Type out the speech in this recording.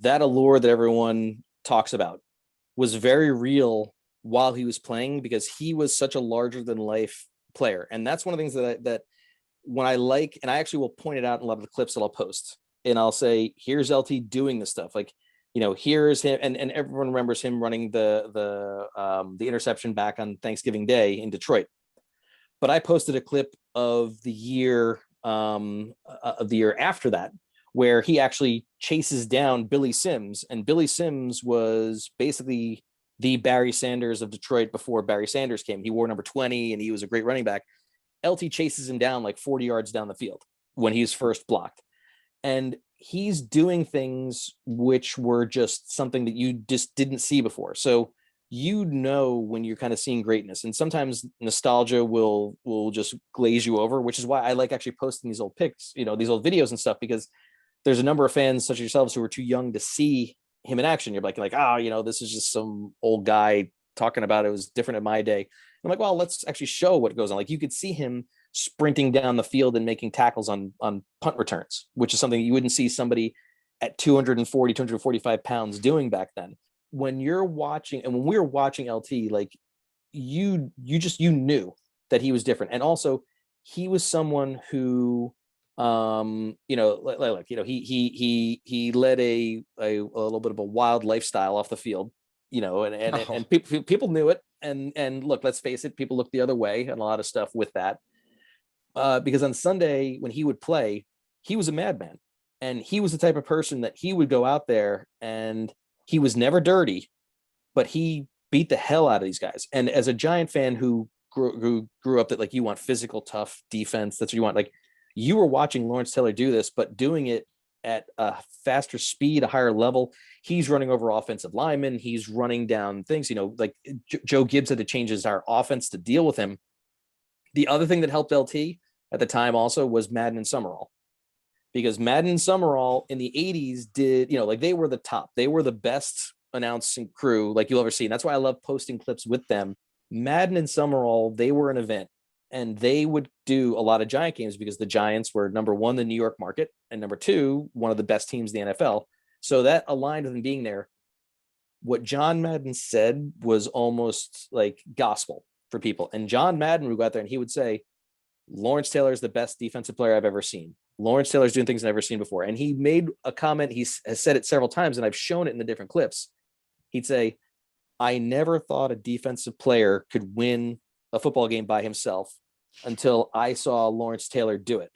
that allure that everyone talks about was very real while he was playing because he was such a larger than life player. And that's one of the things that when I like, and I actually will point it out in a lot of the clips that I'll post, and I'll say, here's LT doing this stuff. Like, here's him, and everyone remembers him running the interception back on Thanksgiving Day in Detroit. But I posted a clip of the year after that, where he actually chases down Billy Sims, and Billy Sims was basically the Barry Sanders of Detroit before Barry Sanders came. He wore number 20 and he was a great running back. LT chases him down like 40 yards down the field when he's first blocked. And he's doing things which were just something that you just didn't see before. So when you're kind of seeing greatness, and sometimes nostalgia will just glaze you over, which is why I like actually posting these old pics, these old videos and stuff, because there's a number of fans such as yourselves who are too young to see him in action. You're like, this is just some old guy talking about it was different in my day. I'm like, well, let's actually show what goes on. Like, you could see him sprinting down the field and making tackles on punt returns, which is something you wouldn't see somebody at 240, 245 pounds doing back then. When you're watching, and when we were watching LT, like you knew that he was different. And also he was someone who, he led a little bit of a wild lifestyle off the field, and people knew it. And look, let's face it, people look the other way and a lot of stuff with that. Because on Sunday when he would play, he was a madman, and he was the type of person that he would go out there and he was never dirty, but he beat the hell out of these guys. And as a Giant fan who grew up that, like, you want physical, tough defense, that's what you want. Like, you were watching Lawrence Taylor do this, but doing it at a faster speed, a higher level. He's running over offensive linemen. He's running down things, like Joe Gibbs had to change his entire offense to deal with him. The other thing that helped LT at the time also was Madden and Summerall, because Madden and Summerall in the 80s did, they were the top. They were the best announcing crew like you'll ever see. And that's why I love posting clips with them. Madden and Summerall, they were an event, and they would do a lot of Giant games because the Giants were number one, the New York market, and number two, one of the best teams in the NFL. So that aligned with them being there. What John Madden said was almost like gospel for people. And John Madden would go out there and he would say, Lawrence Taylor is the best defensive player I've ever seen. Lawrence Taylor's doing things I've never seen before. And he made a comment, he has said it several times, and I've shown it in the different clips. He'd say, I never thought a defensive player could win a football game by himself until I saw Lawrence Taylor do it.